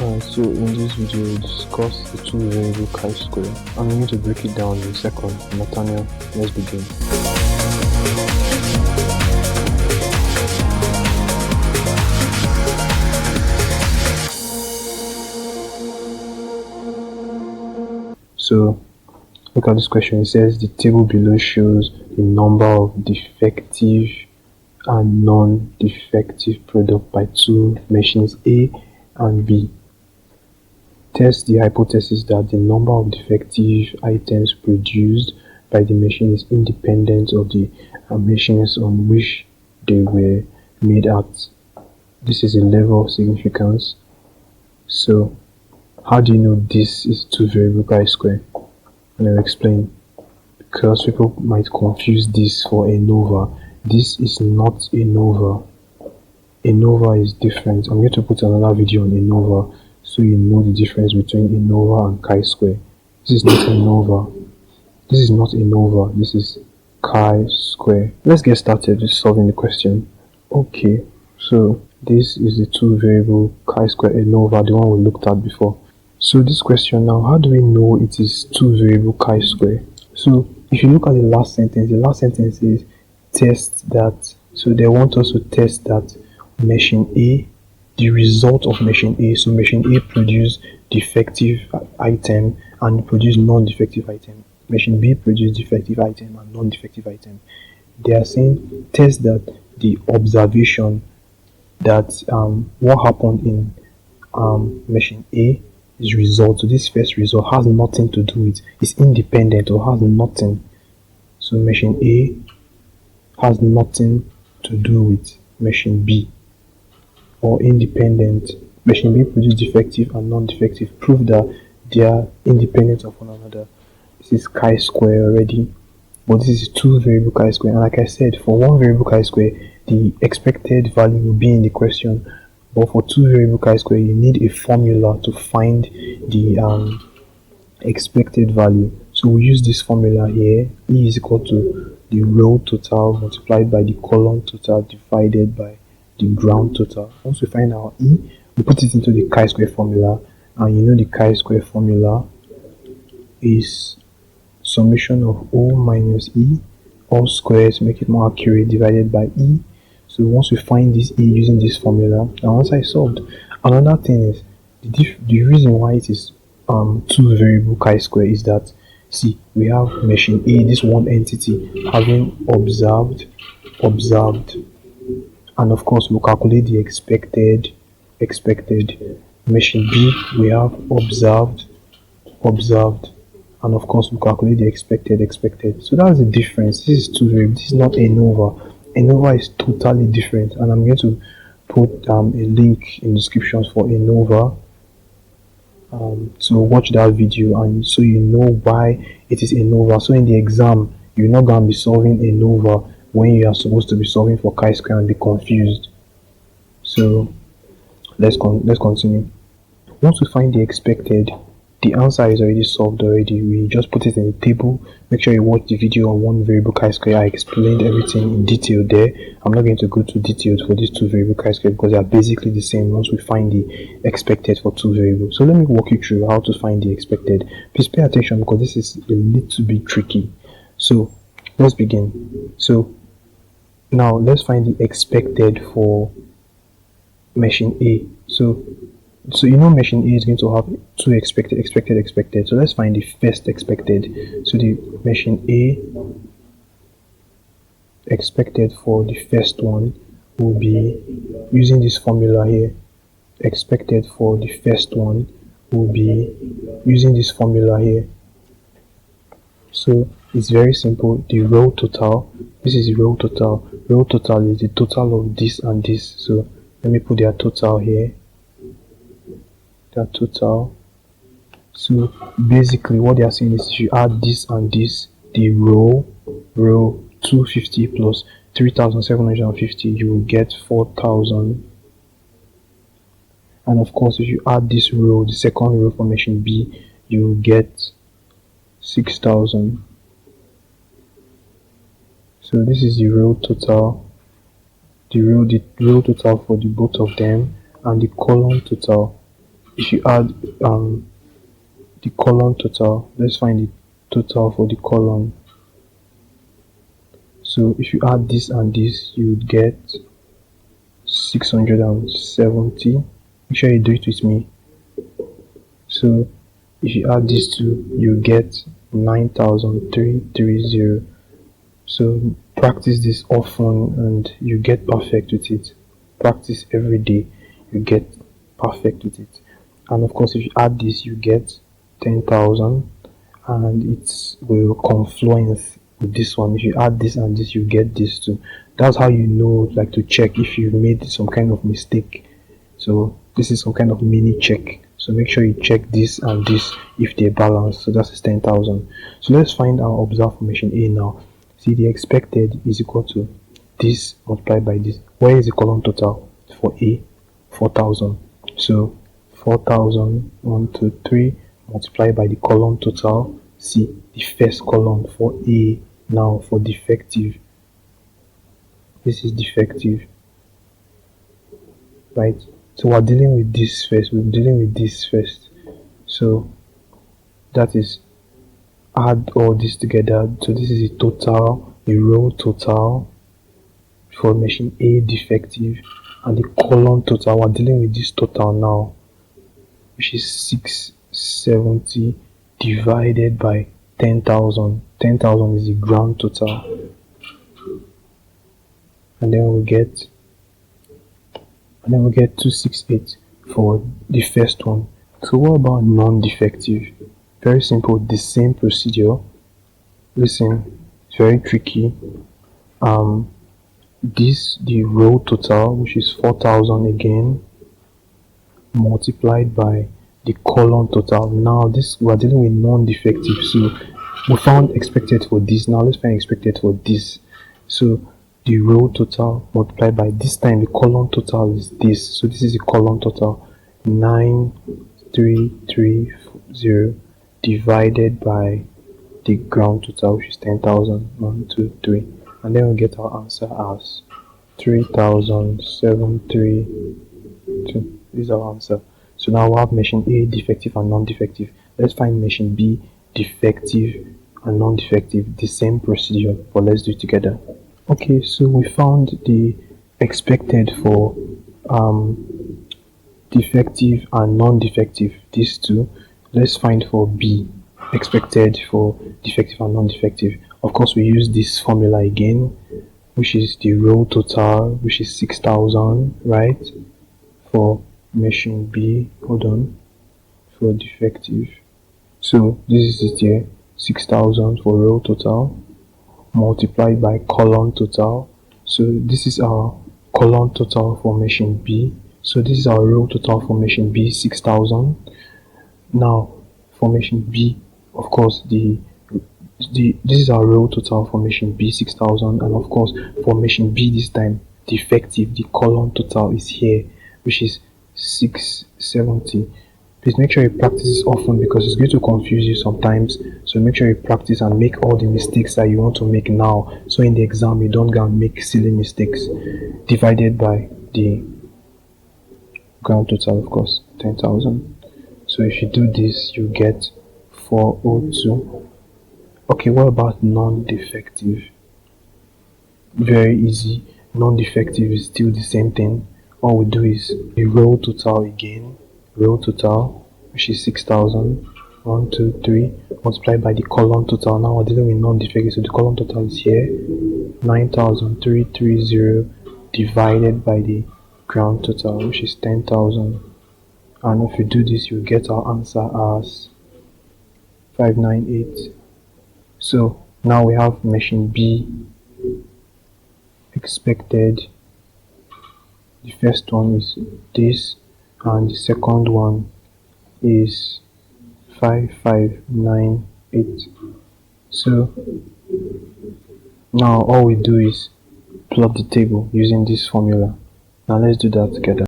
So in this video we'll discuss the two variable chi-square. I'm going to break it down in a second. Nathaniel, let's begin. So look at this question. It says the table below shows the number of defective and non-defective product by two machines A and B. Test the hypothesis that the number of defective items produced by the machine is independent of the machines on which they were made at. This is a level of significance. So how do you know this is two variable chi-square? And I'll explain. Because people might confuse this for ANOVA. This is not ANOVA. ANOVA is different. I'm going to put another video on ANOVA so you know the difference between ANOVA and chi-square. This is not ANOVA. This is not ANOVA. This is chi-square. Let's get started with solving the question. Okay, so this is the two variable chi-square ANOVA, the one we looked at before. So this question now, how do we know it is two variable chi-square? So if you look at the last sentence is test that. So they want us to test that machine A, the result of machine A. So machine A produce defective item and produce non-defective item. Machine B produce defective item and non-defective item. They are saying test that the observation that what happened in machine A is result. So this first result has nothing to do with, it's independent or has nothing. So machine A has nothing to do with machine B, or independent. Machine B produce defective and non-defective. Prove that they are independent of one another. This is chi-square already, but this is two variable chi-square. And like I said, for one variable chi-square, the expected value will be in the question. But for two variable chi-square, you need a formula to find the expected value. So we use this formula here. E is equal to the row total multiplied by the column total divided by the ground total. Once we find our E, we put it into the chi-square formula, and you know the chi-square formula is summation of O minus E, all squares, make it more accurate, divided by E. So once we find this E using this formula, and once I solved, another thing is the reason why it is two variable chi-square is that, see, we have machine A, this one entity, having observed, and of course we'll calculate the expected. Machine B, we have observed, and of course we'll calculate the expected. So that's the difference. This is two variables. This is not ANOVA. ANOVA is totally different, and I'm going to put a link in the descriptions for ANOVA. So watch that video and so you know why it is ANOVA. So in the exam, you're not going to be solving ANOVA when you are supposed to be solving for chi-square and be confused. So let's continue. Once we find the expected, the answer is already solved already. We just put it in the table. Make sure you watch the video on one variable chi-square. I explained everything in detail there. I'm not going to go to details for these two variable chi-square because they are basically the same once we find the expected for two variables. So let me walk you through how to find the expected. Please pay attention because this is a little bit tricky. So let's begin. So now let's find the expected for machine A. So you know machine A is going to have two expected. So let's find the first expected. So the machine A expected for the first one will be using this formula here. Expected for the first one will be using this formula here. So it's very simple. The row total, this is the row total. Row total is the total of this and this. So let me put their total here. Total. So basically what they are saying is if you add this and this, the row 250 plus 3750, you will get 4000. And of course if you add this row, the second row for machine B, you will get 6000. So this is the row total, the row total for the both of them, and the column total if you add the column total, let's find the total for the column. So if you add this and this, you would get 670. Make sure you do it with me. So if you add these two, you get 9,330. So practice this often and you get perfect with it. Practice every day, you get perfect with it. And of course, if you add this, you get 10,000, and it will confluence with this one. If you add this and this, you get this too. That's how you know, like, to check if you made some kind of mistake. So this is some kind of mini check. So make sure you check this and this if they balance. So that's 10,000. So let's find our observed formation A now. See, the expected is equal to this multiplied by this. Where is the column total for A? 4,000. So 4,000, 1, 2, 3 multiplied by the column total. See, the first column for A. Now for defective, this is defective, right? So we're dealing with this first. So that is, add all this together. So this is the total, the row total for machine A defective, and the column total. We're dealing with this total now, which is 670 divided by 10,000. 10,000 is the grand total, and then we'll get 268 for the first one. So what about non-defective? Very simple, the same procedure. Listen, it's very tricky. This, the row total, which is 4,000 again, multiplied by the column total. Now this, we are dealing with non-defective, so we found expected for this. Now let's find expected for this. So the row total multiplied by, this time the column total is this. So this is the column total, 9,330 divided by the ground total, which is 10,000. 1, 2, 3, and then we get our answer as 3,732. This is our answer. So now we have machine A defective and non-defective. Let's find machine B defective and non-defective. The same procedure, but let's do it together. Okay, so we found the expected for defective and non-defective, these two. Let's find for B, expected for defective and non-defective. Of course, we use this formula again, which is the row total, which is 6,000, right? For machine B, hold on, for defective. So this is the 6,000 for row total multiplied by column total. So this is our column total for machine B. So this is our row total for machine B, 6,000. Now for machine B, of course, this is our row total for machine B, 6,000, and of course for machine B this time defective, the column total is here, which is 670. Please make sure you practice this often because it's going to confuse you sometimes. So make sure you practice and make all the mistakes that you want to make now, so in the exam you don't go and make silly mistakes. Divided by the ground total, of course, 10,000. So if you do this, you get 402. Okay, what about non-defective? Very easy. Non-defective is still the same thing. All we do is the row total again, row total, which is 6,000. 1, 2, 3 multiplied by the column total. Now we're dealing with non-defective, so the column total is here, 9,330 divided by the ground total, which is 10,000. And if you do this, you get our answer as 598. So now we have machine B expected. The first one is this, and the second one is 5598. So now all we do is plot the table using this formula. Now let's do that together.